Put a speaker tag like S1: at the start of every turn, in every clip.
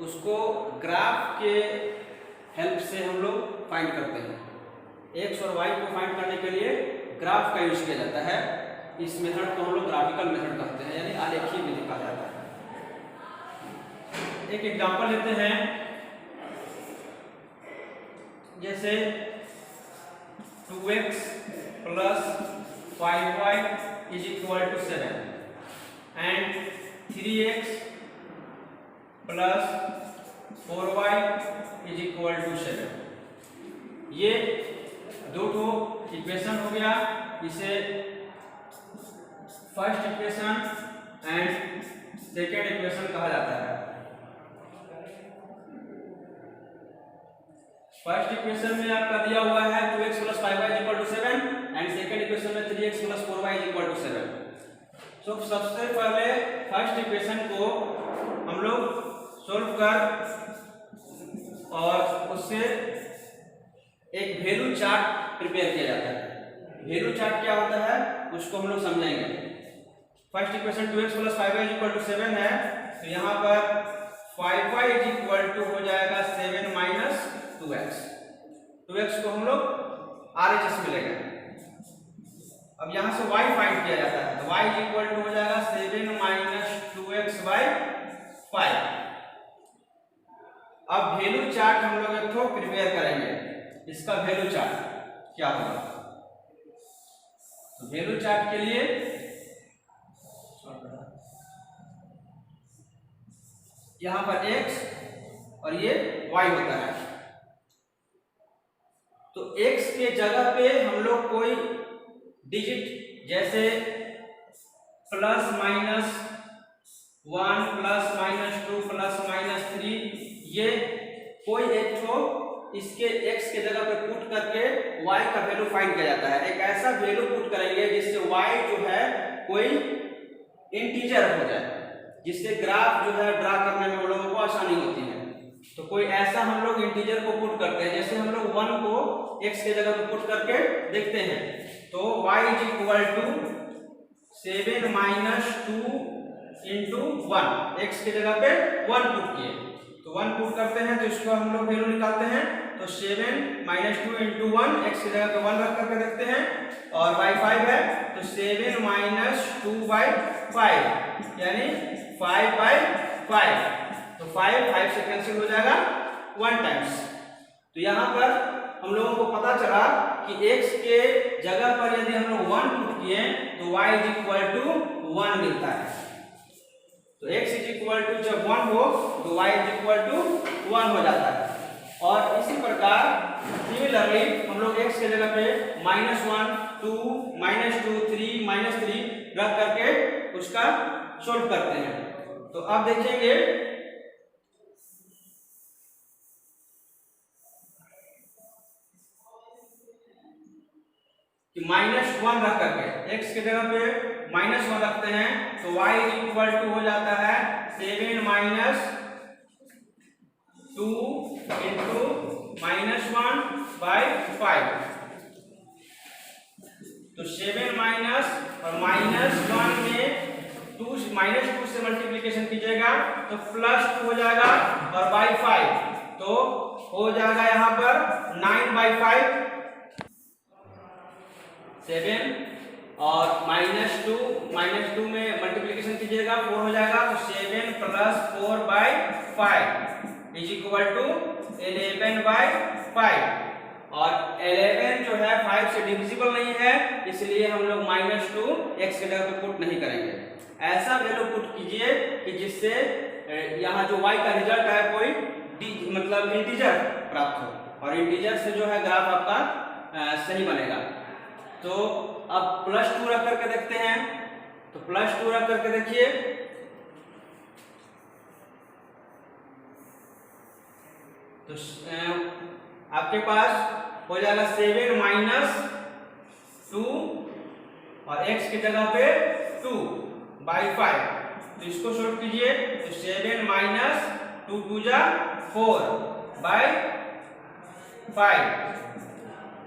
S1: उसको ग्राफ के हेल्प से हम लोग फाइंड करते हैं। एक्स और वाई को फाइंड करने के लिए ग्राफ का यूज किया जाता है। इस मेथड को हम लोग ग्राफिकल मेथड कहते हैं, यानी आलेखीय विधि कहा जाता है। एक एग्जांपल लेते हैं, जैसे 2x + 5y = 7 and 3x + 4y = 7। ये दो ठो इक्वेशन हो गया। इसे first equation and second equation कहा जाता है। फर्स्ट इक्वेशन में आपका दिया हुआ है 2x + 5y = 7 and second equation में 3x + 4y = 7। तो सबसे पहले फर्स्ट इक्वेशन को हम लोग सोल्व कर और उससे एक वैल्यू चार्ट प्रिपेयर किया जाता है। वैल्यू चार्ट क्या होता है उसको हम लोग समझेंगे। फर्स्ट इक्वेशन 2x + 5y = 7 है, तो यहाँ पर 5y = हो जाएगा 7 - 2x। 2x को हम लोग RHS में लेंगे। अब यहाँ से y फाइंड किया जाता है, तो y = हो जाएगा 7 - 2x/5। अब वैल्यू चार्ट हम लोग एक तो प्रिपेयर करेंगे। इसका वैल्यू चार्ट क्या होगा, तो वैल्यू चार्ट के लिए यहां पर x और ये y होता है। तो x के जगह पे हम लोग कोई डिजिट जैसे +- 1 +- 2 +-3 ये कोई एक तो इसके x के जगह पे पुट करके y का वैल्यू फाइंड किया जाता है। एक ऐसा वैल्यू पुट करेंगे जिससे y जो है कोई इंटीजर हो जाए, जिससे ग्राफ जो है ड्रा करने में हम लोगों को आसानी होती है। तो कोई ऐसा हम लोग इंटीजर को पुट करते हैं, जैसे हम लोग 1 को x के जगह पे पुट करके देखते हैं, तो y = 7 - 2 × 1। x के जगह पे 1 पुट किए, तो 1 पुट करते हैं तो इसको हम लोग वैल्यू निकालते हैं। तो 7 - 2 × 1, x की जगह पे 1 रख करके देखते हैं, और y 5 है तो 7 - 2/5 यानी 5/5। तो 5 से कैंसिल हो जाएगा 1 टाइम्स। तो यहाँ पर हम लोगों को पता चला कि x के जगह पर यदि हम लोग 1 पुट किए तो y = 1 मिलता है। तो x = जब 1 हो तो y = 1 हो जाता है। और इसी प्रकार सिमिलरली हम लोग x के जगह पे -1 2 -2 3 -3 रख करके उसका सोल्व करते हैं। तो अब देखेंगे कि -1 रख करके x के जगह पे -1 रखते हैं तो y = हो जाता है 7 - 2 × -1/5। तो 7 माइनस और -1 में 2 से मल्टीप्लिकेशन कीजिएगा तो +2 हो जाएगा, और बाई 5 तो हो जाएगा यहाँ पर 9/5। 7 और -2 में मल्टीप्लिकेशन कीजिएगा 4 हो जाएगा, तो 7 + 4/5 = 11/5। और 11 जो है 5 से डिविजिबल नहीं है, इसलिए हम लोग -2 x के जगह पे पुट नहीं करेंगे। ऐसा वैल्यू पुट कीजिए कि जिससे यहाँ जो y का रिजल्ट है कोई मतलब इंटीजर प्राप्त हो, और इंटीजर से जो है ग्राफ आपका सही बनेगा। तो अब +2 रख करके देखते हैं, तो +2 रख करके देखिए, तो आपके पास हो जाएगा 7 - 2 और x की जगह पे 2/5। तो इसको शॉर्ट कीजिए, तो 7 - 2 2 = 4/5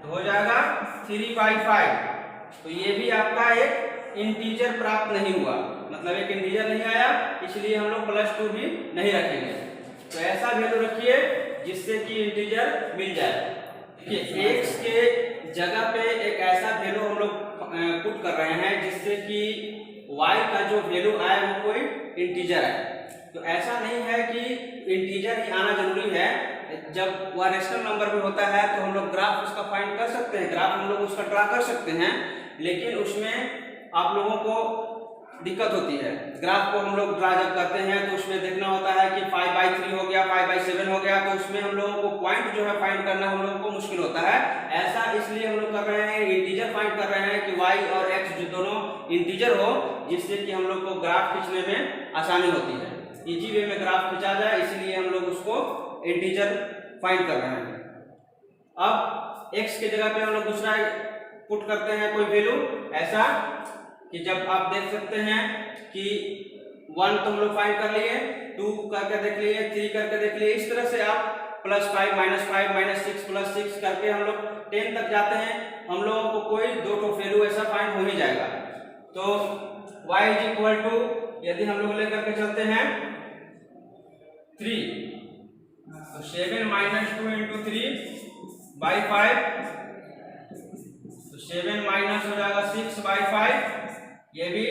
S1: तो हो जाएगा 3/5। तो ये भी आपका एक इंटीजर प्राप्त नहीं हुआ, मतलब एक इंटीजर नहीं आया, इसलिए हम लोग +2 भी नहीं रखेंगे। तो ऐसा वैल्यू रखिए जिससे कि इंटीजर मिल जाए कि x के जगह पे एक ऐसा वैल्यू हम लोग पुट कर रहे हैं जिससे कि y का जो वैल्यू आए वो कोई इंटीजर है। तो ऐसा नहीं है कि इंटीजर ही आना जरूरी है। जब वह रेशनल नंबर में होता है तो हम लोग ग्राफ उसका फाइंड कर सकते हैं, ग्राफ हम लोग उसका ड्रा कर सकते हैं, लेकिन उसमें आप लोगों को दिक्कत होती है। ग्राफ को हम लोग ड्रा जब करते हैं तो उसमें देखना होता है कि 5/3 हो गया, 5/7 हो गया, तो उसमें हम लोगों को पॉइंट जो है फाइंड करना हम लोगों को मुश्किल होता है। ऐसा इसलिए हम लोग कर रहे हैं, इंटीजर फाइंड कर रहे हैं कि y और x जो दोनों इंटीजर हो, जिससे कि हम लोग को ग्राफ खींचने में आसानी होती है, इजी वे में ग्राफ खींचा जाए, इसलिए हम लोग उसको इंटीजर फाइंड कर रहे हैं। अब x के जगह पे हम लोग दूसरा पुट करते हैं कोई वैल्यू, ऐसा कि जब आप देख सकते हैं कि 1 तो हम लोग फाइंड कर लिए, 2 करके देख लिए, 3 करके देख लिए, इस तरह से आप +5 -5 -6 +6 करके हम लोग 10 तक जाते हैं। हम लोगों को कोई 2 तो वैल्यू ऐसा फाइंड हो ही जाएगा। तो y = यदि हम लोग लेकर के चलते हैं 3, तो 7 - 2 × 3/5, तो 7 माइनस हो जाएगा 6/5, ये भी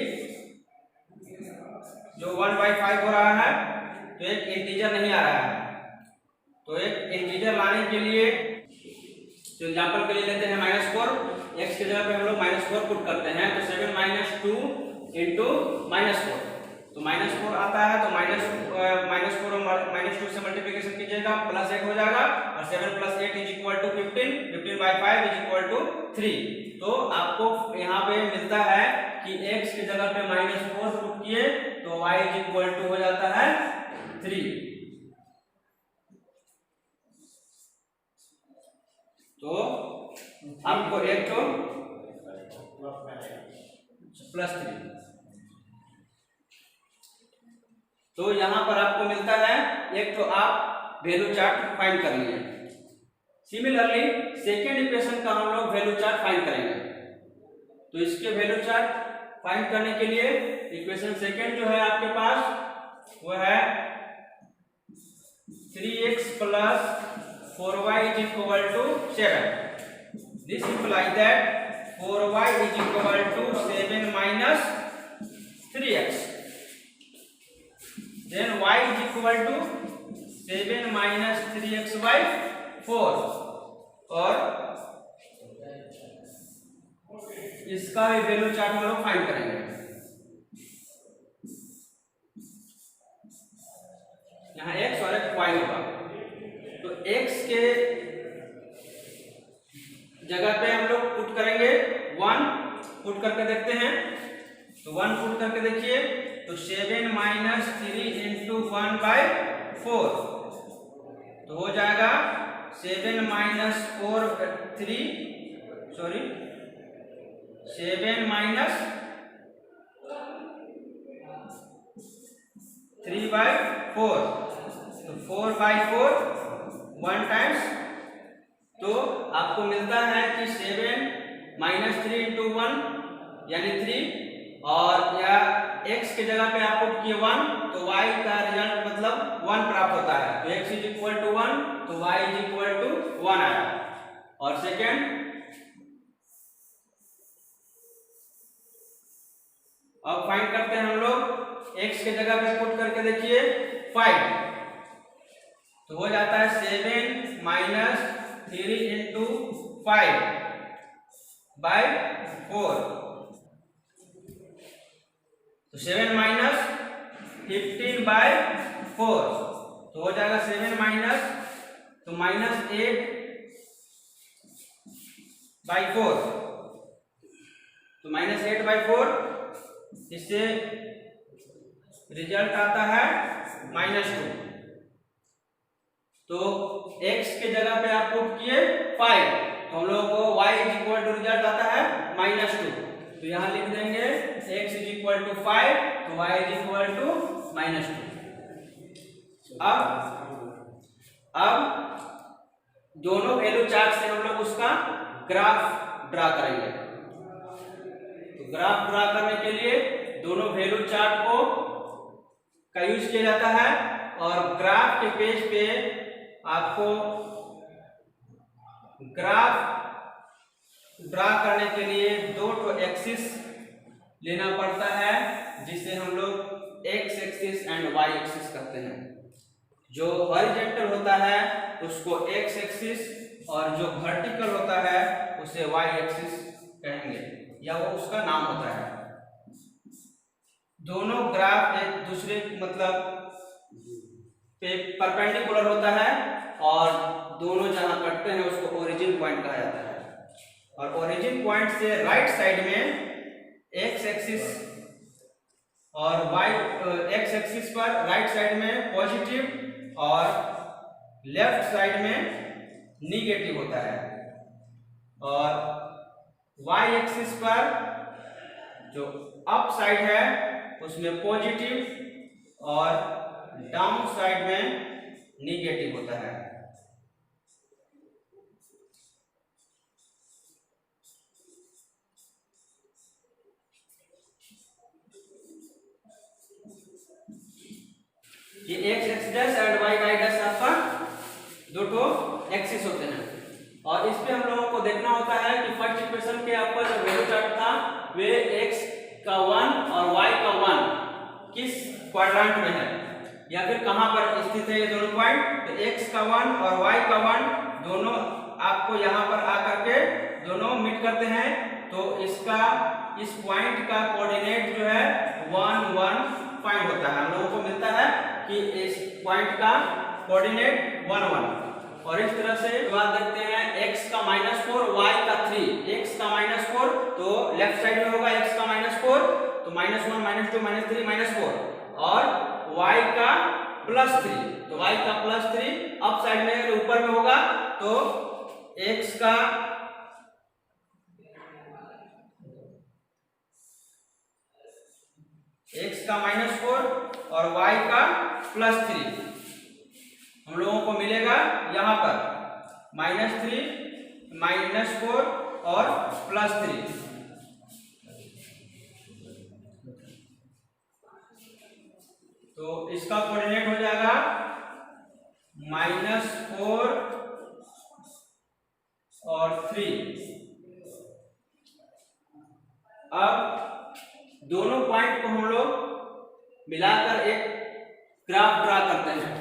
S1: जो 1/5 हो रहा है तो एक इंटीजर नहीं आ रहा है। तो एक इंटीजर लाने के लिए तो एग्जांपल के लिए लेते हैं -4, x के जगह पे हम लोग -4 पुट करते हैं, तो 7 - 2 × -4, तो -4 आता है, तो -4 और -2 से मल्टीप्लिकेशन कीजिएगा, +8 हो जाएगा, और 7 + 8 = 15, 15/5 = 3। तो आपको यहाँ पे मिलता है कि x की जगह पे -4 पुट किए तो y = हो जाता है 3। तो आपको एक तो +3, तो यहां पर आपको मिलता है एक तो आप वैल्यू चार्ट फाइंड कर लिए। सिमिलरली सेकेंड इक्वेशन का हम लोग वैल्यू चार्ट फाइंड करेंगे। तो इसके वैल्यू चार्ट फाइंड करने के लिए इक्वेशन सेकेंड जो है आपके पास वो है 3x + 4y = 7। This implies that 4y = 7 - 3x. Then y = 7 - 3x/4, और इसका भी वैल्यू चार्ट हम लोग फाइंड करेंगे। यहाँ x और एक y होगा, तो x के जगह पे हम लोग पुट करेंगे 1, पुट करके देखते हैं, तो 1 पुट करके देखिए, तो 7 - 3 × 1/4, तो हो जाएगा 7 - 3/4, तो 4/4 1 टाइम्स, तो आपको मिलता है कि 7 - 3 × 1 यानी 3, और या x के जगह पे आप पुट किए 1, तो y का रिजल्ट मतलब 1 प्राप्त होता है, तो x = 1, तो y = 1 आया। और सेकेंड, अब फाइंड करते हैं हम लोग, x के जगह पे पुट करके देखिए 5, तो हो जाता है 7 - 3 × 5/4, तो 7 - 15/4, तो हो जाएगा 7 तो -8/4, तो -8/4, इससे रिजल्ट आता है -2। तो x के जगह पे आप पुट किए 5, तो हम लोगों को y = रिजल्ट आता है -2, तो यहां लिख देंगे x = 5, तो y = -2। अब दोनों वैल्यू चार्ट से हम लोग उसका ग्राफ ड्रा करेंगे। तो ग्राफ ड्रा करने के लिए दोनों वैल्यू चार्ट का यूज किया जाता है, और ग्राफ के पेज पे आपको ग्राफ ड्रा करने के लिए दो तो एक्सिस लेना पड़ता है, जिसे हम लोग X axis and Y axis कहते हैं। जो हॉरिजॉन्टल होता है उसको एक्स एक्सिस और जो वर्टिकल होता है उसे वाई एक्सिस कहेंगे, या वो उसका नाम होता है। दोनों ग्राफ एक दूसरे मतलब पे परपेंडिकुलर होता है और दोनों जहां कटते हैं उसको ओरिजिन पॉइंट कहा जाता है। और ओरिजिन पॉइंट से राइट साइड में एक्स एक्सिस और वाई एक्स एक्सिस पर राइट साइड में पॉजिटिव और लेफ्ट साइड में निगेटिव होता है, और वाई एक्सिस पर जो अप साइड है उसमें पॉजिटिव और डाउन साइड में निगेटिव होता है। ये X X dash and Y Y dash आपका दो ठो एक्सिस होते हैं, और इस पे हम लोगों को देखना होता है कि फर्स्ट इक्वेशन के आपका जो वैल्यू चार्ट था वे एक्स का 1 और वाई का 1 किस क्वाड्रेंट में है या फिर कहां पर स्थित है ये दोनों पॉइंट। तो एक्स का 1 और वाई का 1 दोनों आपको यहां पर आकर के दोनों मीट करते हैं, तो इसका इस पॉइंट का कोऑर्डिनेट जो है 1 1 पॉइंट होता है। हम लोगों को मिलता है कि इस पॉइंट का कोऑर्डिनेट 1 1। और इस तरह से बात देखते हैं x का -4 y का 3। x का -4 तो लेफ्ट साइड में होगा x का -4 तो -1 -2 -3 -4, और y का +3 तो y का +3 अप साइड में ऊपर में होगा, तो x का -4 और y का +3 हम लोगों को मिलेगा यहां पर -3 -4 और +3। तो इसका कोऑर्डिनेट हो जाएगा -4 और 3। अब दोनों पॉइंट को हम लोग मिलाकर एक ग्राफ ड्रा करते हैं।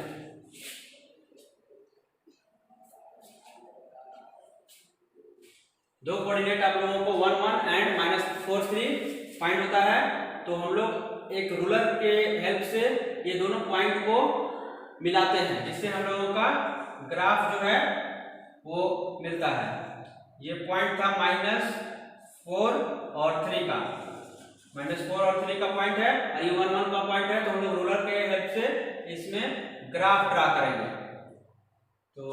S1: दो कोऑर्डिनेट आप लोगों को 1 1 एंड -4 3 फाइंड होता है, तो हम लोग एक रूलर के हेल्प से ये दोनों पॉइंट को मिलाते हैं, जिससे हम लोगों का ग्राफ जो है वो मिलता है। ये पॉइंट था -4 और 3 का, -4 और 3 का पॉइंट है, और ये 1 1 का पॉइंट है, तो हम लोग रूलर के हेल्प से इसमें ग्राफ ड्रा करेंगे। तो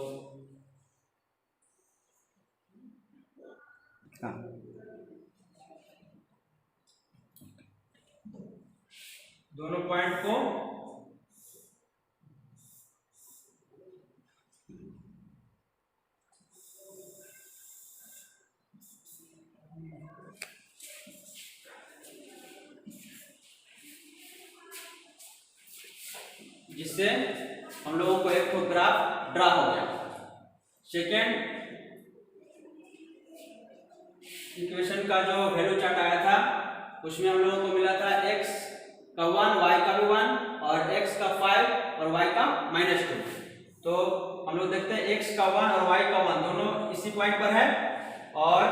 S1: दोनों पॉइंट को जिससे हम लोगों को एक ग्राफ ड्रा हो गया। सेकेंड इक्वेशन का जो वैल्यू चार्ट आया था उसमें हम लोगों को मिला था x का 1 y का भी 1 और x का 5 और y का -2। तो हम लोग देखते हैं x का 1 और y का 1 दोनों इसी पॉइंट पर है, और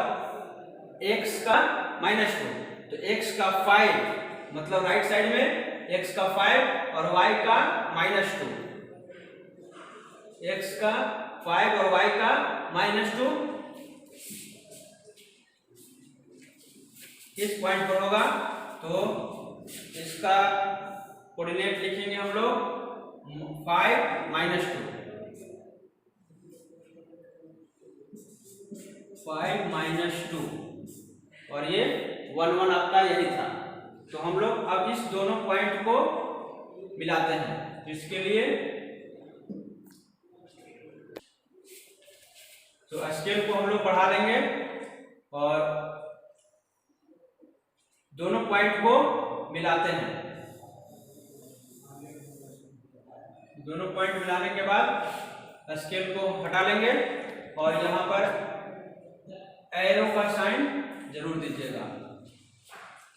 S1: x का -2 तो x का 5 मतलब राइट साइड में x का 5 और y का -2, x का 5 और y का -2 इस पॉइंट पर होगा। तो इसका कोऑर्डिनेट लिखेंगे हम लोग 5 -2 और ये 1 1 आपका यही था। तो हम लोग अब इस दोनों पॉइंट को मिलाते हैं, जिसके लिए तो स्केल को हम लोग बढ़ा लेंगे और दोनों पॉइंट को मिलाते हैं। दोनों पॉइंट मिलाने के बाद स्केल को हटा लेंगे और यहाँ पर एरो का साइन जरूर दीजिएगा।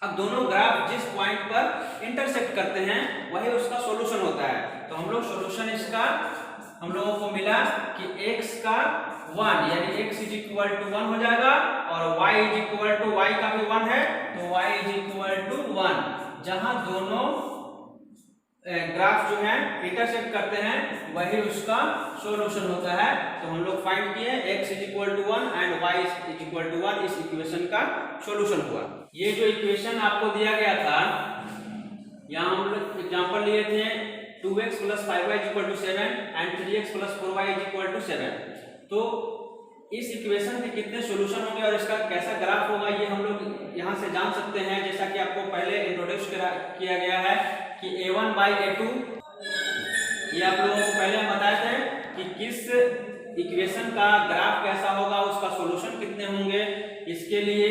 S1: अब दोनों ग्राफ जिस पॉइंट पर इंटरसेक्ट करते हैं वही उसका सॉल्यूशन होता है। तो हम लोग सॉल्यूशन इसका हम लोगों को मिला कि x का 1 यानी x इज इक्वल टू 1 हो जाएगा और y is equal to y का भी 1 है तो y इज इक्वल टू 1। जहां दोनों ग्राफ जो है इंटरसेक्ट करते हैं वही उसका सॉल्यूशन होता है। तो हम लोग फाइंड किए x is equal to 1 and y is equal to 1, इस इक्वेशन का सॉल्यूशन हुआ। ये जो इक्वेशन आपको दिया गया था, यहाँ हम लोग एग्जांपल लिए थे 2x + 5y = 7 and 3x + 4y = 7। तो इस इक्वेशन के कितने सॉल्यूशन होंगे और इसका कैसा ग्राफ होगा ये हम लोग यहाँ से जान सकते हैं। जैसा कि आपको पहले इंट्रोड्यूस किया गया है कि a1/a2, ये आप लोगों को पहले हम बताए थे कि किस इक्वेशन का ग्राफ कैसा होगा, उसका सॉल्यूशन कितने होंगे। इसके लिए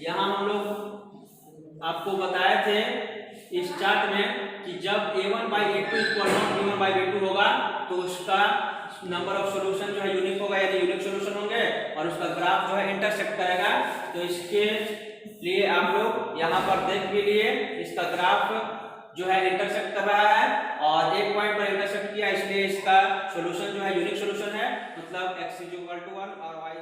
S1: यहाँ हम लोग आपको बताए थे इस चार्ट में कि जब a1/a2 = b1/b2 होगा तो उसका नंबर ऑफ सॉल्यूशन जो है यूनिक होगा, यानी यूनिक सॉल्यूशन होंगे और उसका ग्राफ जो है इंटरसेक्ट करेगा। तो इसके लिए आप लोग यहाँ पर देख भी लिए इसका ग्राफ जो है इंटरसेक्ट कर रहा है और एक पॉइंट पर इंटरसेक्ट किया, इसलिए इसका सॉल्यूशन जो है यूनिक सॉल्यूशन है, मतलब x = 1 और y